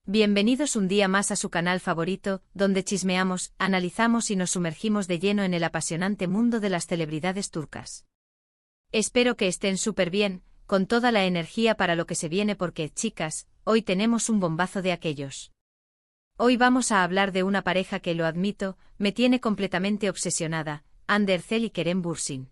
Bienvenidos un día más a su canal favorito, donde chismeamos, analizamos y nos sumergimos de lleno en el apasionante mundo de las celebridades turcas. Espero que estén súper bien, con toda la energía para lo que se viene porque, chicas, hoy tenemos un bombazo de aquellos. Hoy vamos a hablar de una pareja que, lo admito, me tiene completamente obsesionada, Hande Erçel y Kerem Bürsin.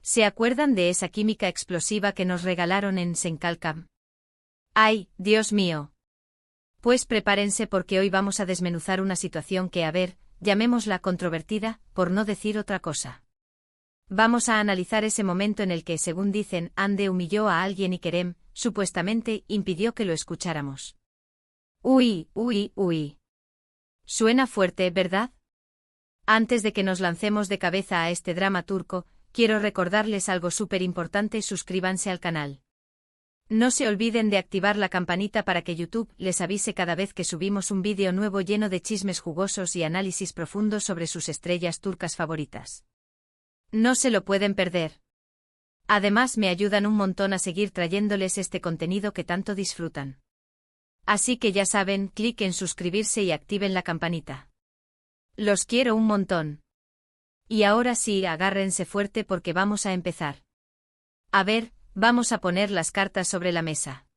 ¿Se acuerdan de esa química explosiva que nos regalaron en Senkalkam? ¡Ay, Dios mío! Pues prepárense porque hoy vamos a desmenuzar una situación que, llamémosla controvertida, por no decir otra cosa. Vamos a analizar ese momento en el que, según dicen, Hande humilló a alguien y Kerem, supuestamente, impidió que lo escucháramos. Uy. Suena fuerte, ¿verdad? Antes de que nos lancemos de cabeza a este drama turco, quiero recordarles algo súper importante: suscríbanse al canal. No se olviden de activar la campanita para que YouTube les avise cada vez que subimos un vídeo nuevo lleno de chismes jugosos y análisis profundos sobre sus estrellas turcas favoritas. No se lo pueden perder. Además, me ayudan un montón a seguir trayéndoles este contenido que tanto disfrutan. Así que ya saben, clic en suscribirse y activen la campanita. Los quiero un montón. Y ahora sí, agárrense fuerte porque vamos a empezar. Vamos a poner las cartas sobre la mesa.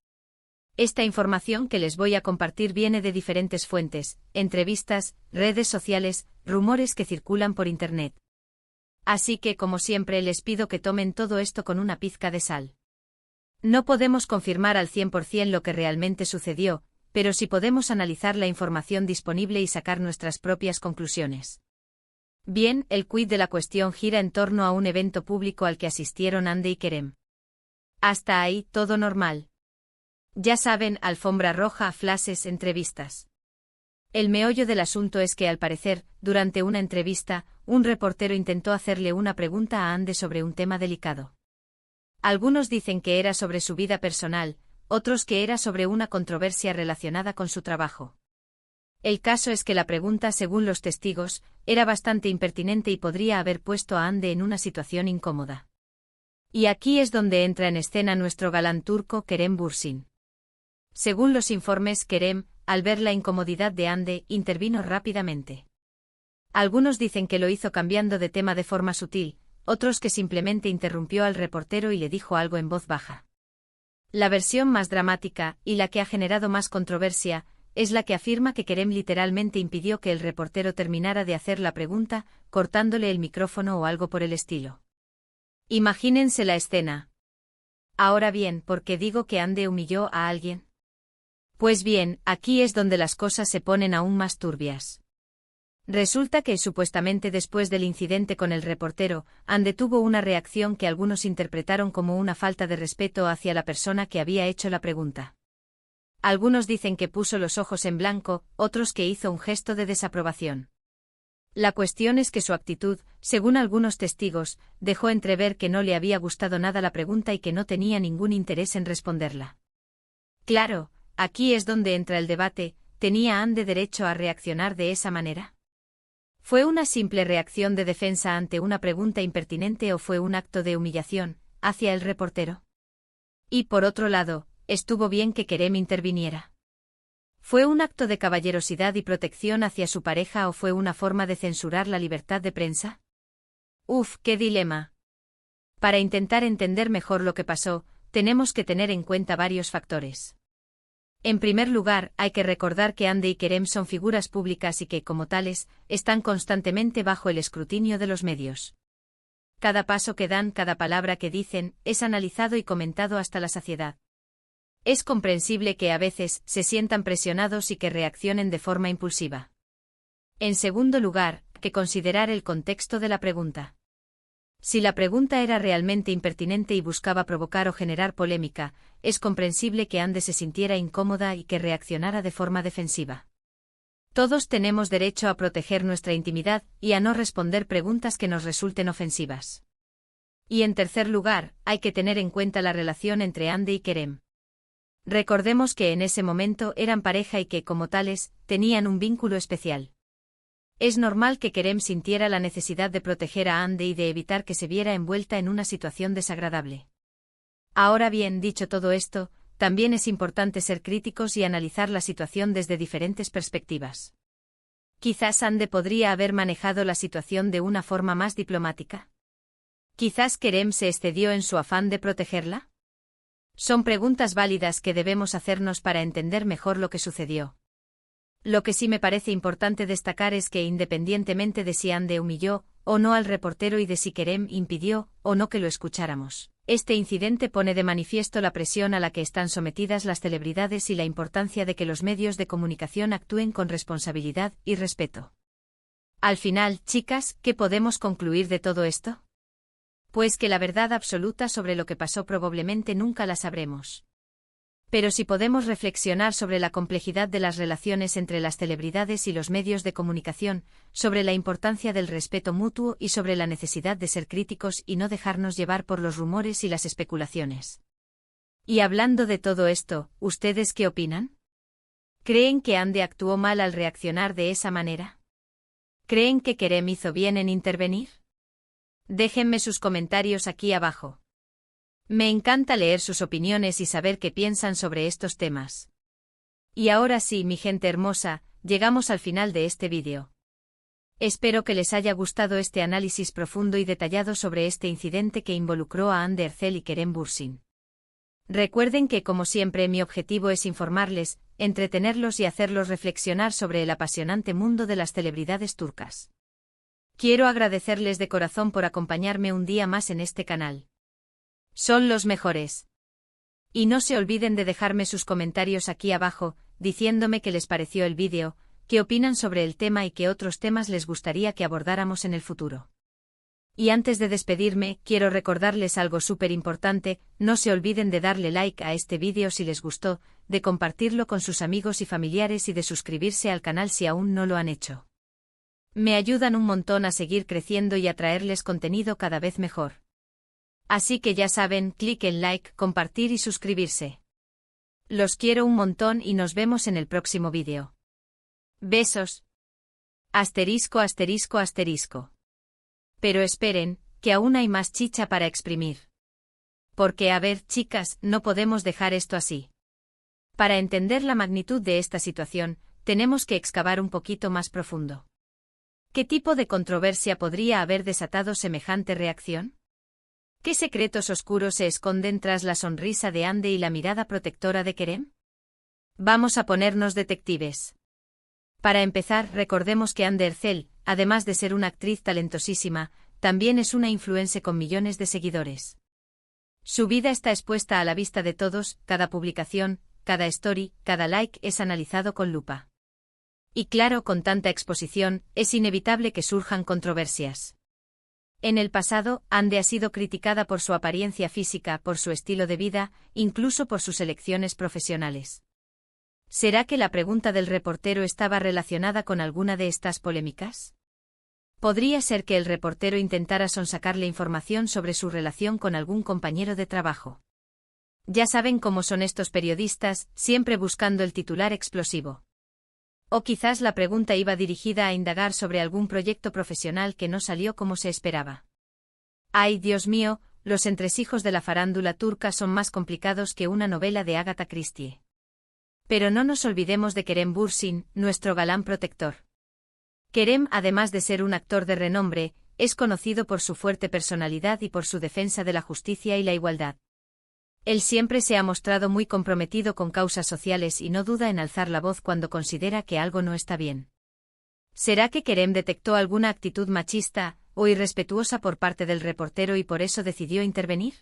Esta información que les voy a compartir viene de diferentes fuentes, entrevistas, redes sociales, rumores que circulan por internet. Así que, como siempre, les pido que tomen todo esto con una pizca de sal. No podemos confirmar al 100% lo que realmente sucedió, pero sí podemos analizar la información disponible y sacar nuestras propias conclusiones. Bien, el quid de la cuestión gira en torno a un evento público al que asistieron Hande y Kerem. Hasta ahí, todo normal. Ya saben, alfombra roja, flashes, entrevistas. El meollo del asunto es que, al parecer, durante una entrevista, un reportero intentó hacerle una pregunta a Hande sobre un tema delicado. Algunos dicen que era sobre su vida personal, otros que era sobre una controversia relacionada con su trabajo. El caso es que la pregunta, según los testigos, era bastante impertinente y podría haber puesto a Hande en una situación incómoda. Y aquí es donde entra en escena nuestro galán turco Kerem Bürsin. Según los informes, Kerem, al ver la incomodidad de Hande, intervino rápidamente. Algunos dicen que lo hizo cambiando de tema de forma sutil, otros que simplemente interrumpió al reportero y le dijo algo en voz baja. La versión más dramática, y la que ha generado más controversia, es la que afirma que Kerem literalmente impidió que el reportero terminara de hacer la pregunta, cortándole el micrófono o algo por el estilo. Imagínense la escena. Ahora bien, ¿por qué digo que Hande humilló a alguien? Pues bien, aquí es donde las cosas se ponen aún más turbias. Resulta que, supuestamente después del incidente con el reportero, Hande tuvo una reacción que algunos interpretaron como una falta de respeto hacia la persona que había hecho la pregunta. Algunos dicen que puso los ojos en blanco, otros que hizo un gesto de desaprobación. La cuestión es que su actitud, según algunos testigos, dejó entrever que no le había gustado nada la pregunta y que no tenía ningún interés en responderla. Claro, aquí es donde entra el debate: ¿tenía Hande derecho a reaccionar de esa manera? ¿Fue una simple reacción de defensa ante una pregunta impertinente o fue un acto de humillación hacia el reportero? Y por otro lado, ¿estuvo bien que Kerem interviniera? ¿Fue un acto de caballerosidad y protección hacia su pareja o fue una forma de censurar la libertad de prensa? ¡Qué dilema! Para intentar entender mejor lo que pasó, tenemos que tener en cuenta varios factores. En primer lugar, hay que recordar que Hande y Kerem son figuras públicas y que, como tales, están constantemente bajo el escrutinio de los medios. Cada paso que dan, cada palabra que dicen, es analizado y comentado hasta la saciedad. Es comprensible que a veces se sientan presionados y que reaccionen de forma impulsiva. En segundo lugar, hay que considerar el contexto de la pregunta. Si la pregunta era realmente impertinente y buscaba provocar o generar polémica, es comprensible que Hande se sintiera incómoda y que reaccionara de forma defensiva. Todos tenemos derecho a proteger nuestra intimidad y a no responder preguntas que nos resulten ofensivas. Y en tercer lugar, hay que tener en cuenta la relación entre Hande y Kerem. Recordemos que en ese momento eran pareja y que, como tales, tenían un vínculo especial. Es normal que Kerem sintiera la necesidad de proteger a Hande y de evitar que se viera envuelta en una situación desagradable. Ahora bien, dicho todo esto, también es importante ser críticos y analizar la situación desde diferentes perspectivas. Quizás Ande podría haber manejado la situación de una forma más diplomática. Quizás Kerem se excedió en su afán de protegerla. Son preguntas válidas que debemos hacernos para entender mejor lo que sucedió. Lo que sí me parece importante destacar es que independientemente de si Ande humilló o no al reportero y de si Kerem impidió o no que lo escucháramos, este incidente pone de manifiesto la presión a la que están sometidas las celebridades y la importancia de que los medios de comunicación actúen con responsabilidad y respeto. Al final, chicas, ¿qué podemos concluir de todo esto? Pues que la verdad absoluta sobre lo que pasó probablemente nunca la sabremos. Pero sí podemos reflexionar sobre la complejidad de las relaciones entre las celebridades y los medios de comunicación, sobre la importancia del respeto mutuo y sobre la necesidad de ser críticos y no dejarnos llevar por los rumores y las especulaciones. Y hablando de todo esto, ¿ustedes qué opinan? ¿Creen que Ande actuó mal al reaccionar de esa manera? ¿Creen que Kerem hizo bien en intervenir? Déjenme sus comentarios aquí abajo. Me encanta leer sus opiniones y saber qué piensan sobre estos temas. Y ahora sí, mi gente hermosa, llegamos al final de este vídeo. Espero que les haya gustado este análisis profundo y detallado sobre este incidente que involucró a Hande Erçel y Kerem Bürsin. Recuerden que, como siempre, mi objetivo es informarles, entretenerlos y hacerlos reflexionar sobre el apasionante mundo de las celebridades turcas. Quiero agradecerles de corazón por acompañarme un día más en este canal. Son los mejores. Y no se olviden de dejarme sus comentarios aquí abajo, diciéndome qué les pareció el vídeo, qué opinan sobre el tema y qué otros temas les gustaría que abordáramos en el futuro. Y antes de despedirme, quiero recordarles algo súper importante: no se olviden de darle like a este vídeo si les gustó, de compartirlo con sus amigos y familiares y de suscribirse al canal si aún no lo han hecho. Me ayudan un montón a seguir creciendo y a traerles contenido cada vez mejor. Así que ya saben, clic en like, compartir y suscribirse. Los quiero un montón y nos vemos en el próximo vídeo. Besos. Asterisco, asterisco, asterisco. Pero esperen, que aún hay más chicha para exprimir. Porque a ver, chicas, no podemos dejar esto así. Para entender la magnitud de esta situación, tenemos que excavar un poquito más profundo. ¿Qué tipo de controversia podría haber desatado semejante reacción? ¿Qué secretos oscuros se esconden tras la sonrisa de Hande y la mirada protectora de Kerem? Vamos a ponernos detectives. Para empezar, recordemos que Hande Erçel, además de ser una actriz talentosísima, también es una influencer con millones de seguidores. Su vida está expuesta a la vista de todos, cada publicación, cada story, cada like es analizado con lupa. Y claro, con tanta exposición, es inevitable que surjan controversias. En el pasado, Hande ha sido criticada por su apariencia física, por su estilo de vida, incluso por sus elecciones profesionales. ¿Será que la pregunta del reportero estaba relacionada con alguna de estas polémicas? ¿Podría ser que el reportero intentara sonsacarle información sobre su relación con algún compañero de trabajo? Ya saben cómo son estos periodistas, siempre buscando el titular explosivo. O quizás la pregunta iba dirigida a indagar sobre algún proyecto profesional que no salió como se esperaba. ¡Ay, Dios mío! Los entresijos de la farándula turca son más complicados que una novela de Agatha Christie. Pero no nos olvidemos de Kerem Bürsin, nuestro galán protector. Kerem, además de ser un actor de renombre, es conocido por su fuerte personalidad y por su defensa de la justicia y la igualdad. Él siempre se ha mostrado muy comprometido con causas sociales y no duda en alzar la voz cuando considera que algo no está bien. ¿Será que Kerem detectó alguna actitud machista o irrespetuosa por parte del reportero y por eso decidió intervenir?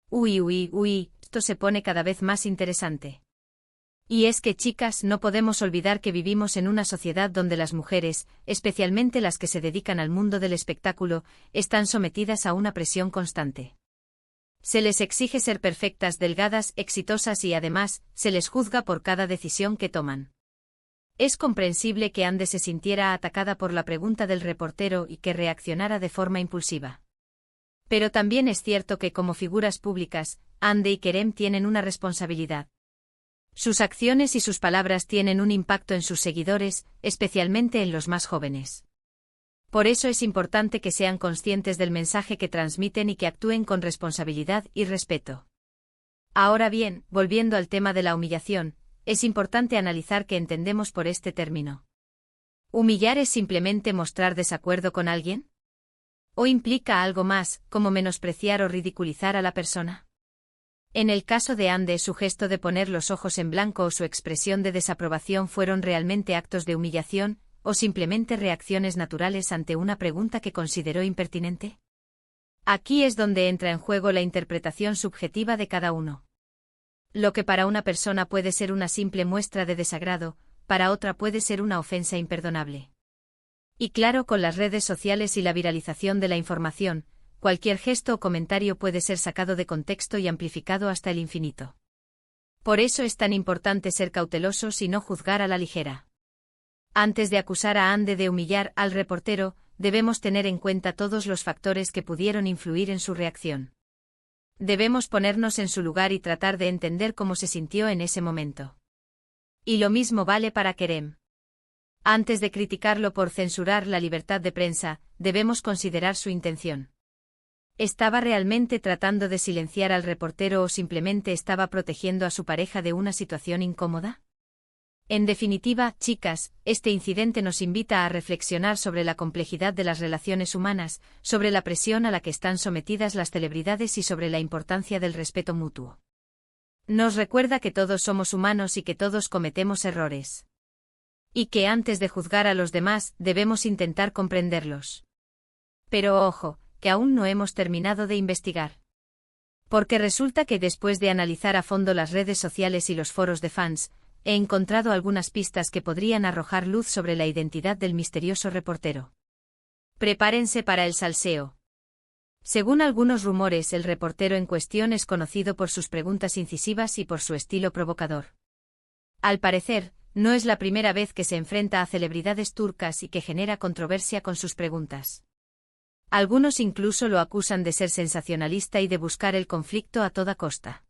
Uy, esto se pone cada vez más interesante. Y es que, chicas, no podemos olvidar que vivimos en una sociedad donde las mujeres, especialmente las que se dedican al mundo del espectáculo, están sometidas a una presión constante. Se les exige ser perfectas, delgadas, exitosas y además, se les juzga por cada decisión que toman. Es comprensible que Hande se sintiera atacada por la pregunta del reportero y que reaccionara de forma impulsiva. Pero también es cierto que como figuras públicas, Hande y Kerem tienen una responsabilidad. Sus acciones y sus palabras tienen un impacto en sus seguidores, especialmente en los más jóvenes. Por eso es importante que sean conscientes del mensaje que transmiten y que actúen con responsabilidad y respeto. Ahora bien, volviendo al tema de la humillación, es importante analizar qué entendemos por este término. ¿Humillar es simplemente mostrar desacuerdo con alguien? ¿O implica algo más, como menospreciar o ridiculizar a la persona? En el caso de Ande, su gesto de poner los ojos en blanco o su expresión de desaprobación fueron realmente actos de humillación, o simplemente reacciones naturales ante una pregunta que consideró impertinente. Aquí es donde entra en juego la interpretación subjetiva de cada uno. Lo que para una persona puede ser una simple muestra de desagrado, para otra puede ser una ofensa imperdonable. Y claro, con las redes sociales y la viralización de la información, cualquier gesto o comentario puede ser sacado de contexto y amplificado hasta el infinito. Por eso es tan importante ser cautelosos y no juzgar a la ligera. Antes de acusar a Ande de humillar al reportero, debemos tener en cuenta todos los factores que pudieron influir en su reacción. Debemos ponernos en su lugar y tratar de entender cómo se sintió en ese momento. Y lo mismo vale para Kerem. Antes de criticarlo por censurar la libertad de prensa, debemos considerar su intención. ¿Estaba realmente tratando de silenciar al reportero o simplemente estaba protegiendo a su pareja de una situación incómoda? En definitiva, chicas, este incidente nos invita a reflexionar sobre la complejidad de las relaciones humanas, sobre la presión a la que están sometidas las celebridades y sobre la importancia del respeto mutuo. Nos recuerda que todos somos humanos y que todos cometemos errores. Y que antes de juzgar a los demás, debemos intentar comprenderlos. Pero ojo, que aún no hemos terminado de investigar. Porque resulta que después de analizar a fondo las redes sociales y los foros de fans, he encontrado algunas pistas que podrían arrojar luz sobre la identidad del misterioso reportero. Prepárense para el salseo. Según algunos rumores, el reportero en cuestión es conocido por sus preguntas incisivas y por su estilo provocador. Al parecer, no es la primera vez que se enfrenta a celebridades turcas y que genera controversia con sus preguntas. Algunos incluso lo acusan de ser sensacionalista y de buscar el conflicto a toda costa.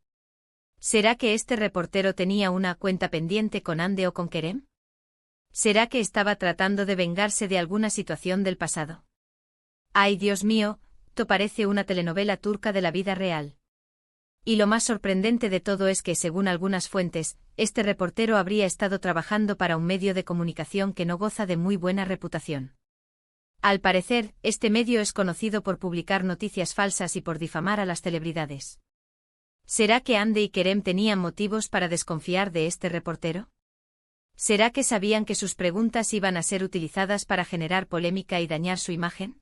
¿Será que este reportero tenía una cuenta pendiente con Ande o con Kerem? ¿Será que estaba tratando de vengarse de alguna situación del pasado? ¡Ay, Dios mío! Esto parece una telenovela turca de la vida real. Y lo más sorprendente de todo es que, según algunas fuentes, este reportero habría estado trabajando para un medio de comunicación que no goza de muy buena reputación. Al parecer, este medio es conocido por publicar noticias falsas y por difamar a las celebridades. ¿Será que Ande y Kerem tenían motivos para desconfiar de este reportero? ¿Será que sabían que sus preguntas iban a ser utilizadas para generar polémica y dañar su imagen?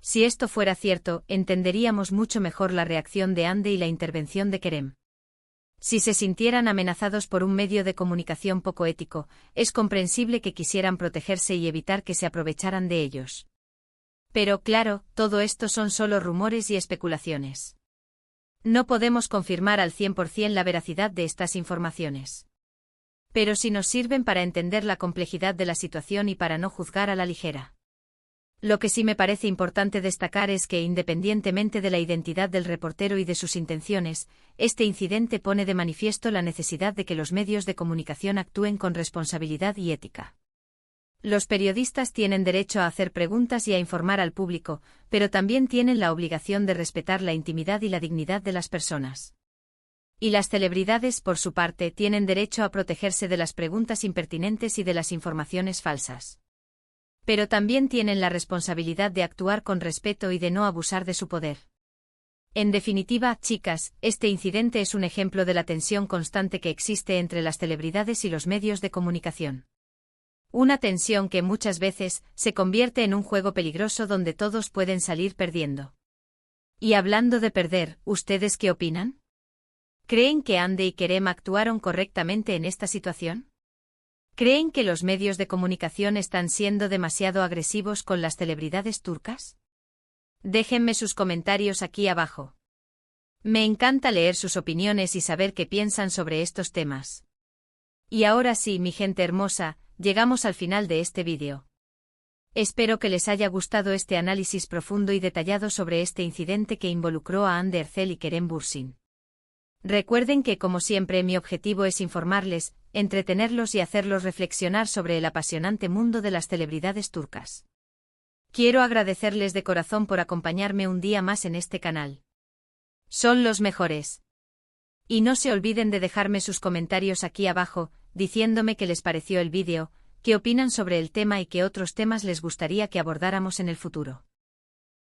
Si esto fuera cierto, entenderíamos mucho mejor la reacción de Ande y la intervención de Kerem. Si se sintieran amenazados por un medio de comunicación poco ético, es comprensible que quisieran protegerse y evitar que se aprovecharan de ellos. Pero claro, todo esto son solo rumores y especulaciones. No podemos confirmar al 100% la veracidad de estas informaciones. Pero sí nos sirven para entender la complejidad de la situación y para no juzgar a la ligera. Lo que sí me parece importante destacar es que, independientemente de la identidad del reportero y de sus intenciones, este incidente pone de manifiesto la necesidad de que los medios de comunicación actúen con responsabilidad y ética. Los periodistas tienen derecho a hacer preguntas y a informar al público, pero también tienen la obligación de respetar la intimidad y la dignidad de las personas. Y las celebridades, por su parte, tienen derecho a protegerse de las preguntas impertinentes y de las informaciones falsas. Pero también tienen la responsabilidad de actuar con respeto y de no abusar de su poder. En definitiva, chicas, este incidente es un ejemplo de la tensión constante que existe entre las celebridades y los medios de comunicación. Una tensión que muchas veces se convierte en un juego peligroso donde todos pueden salir perdiendo. Y hablando de perder, ¿ustedes qué opinan? ¿Creen que Ande y Kerem actuaron correctamente en esta situación? ¿Creen que los medios de comunicación están siendo demasiado agresivos con las celebridades turcas? Déjenme sus comentarios aquí abajo. Me encanta leer sus opiniones y saber qué piensan sobre estos temas. Y ahora sí, mi gente hermosa, llegamos al final de este vídeo. Espero que les haya gustado este análisis profundo y detallado sobre este incidente que involucró a Hande Erçel y Kerem Bürsin. Recuerden que, como siempre, mi objetivo es informarles, entretenerlos y hacerlos reflexionar sobre el apasionante mundo de las celebridades turcas. Quiero agradecerles de corazón por acompañarme un día más en este canal. Son los mejores. Y no se olviden de dejarme sus comentarios aquí abajo, diciéndome qué les pareció el vídeo, qué opinan sobre el tema y qué otros temas les gustaría que abordáramos en el futuro.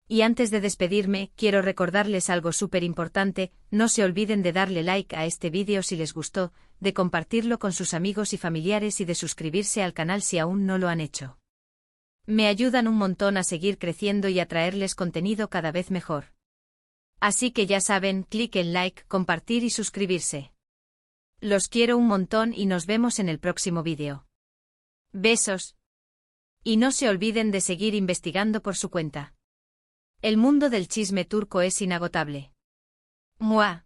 Y antes de despedirme, quiero recordarles algo súper importante, no se olviden de darle like a este vídeo si les gustó, de compartirlo con sus amigos y familiares y de suscribirse al canal si aún no lo han hecho. Me ayudan un montón a seguir creciendo y a traerles contenido cada vez mejor. Así que ya saben, clic en like, compartir y suscribirse. Los quiero un montón y nos vemos en el próximo vídeo. Besos. Y no se olviden de seguir investigando por su cuenta. El mundo del chisme turco es inagotable. ¡Mua!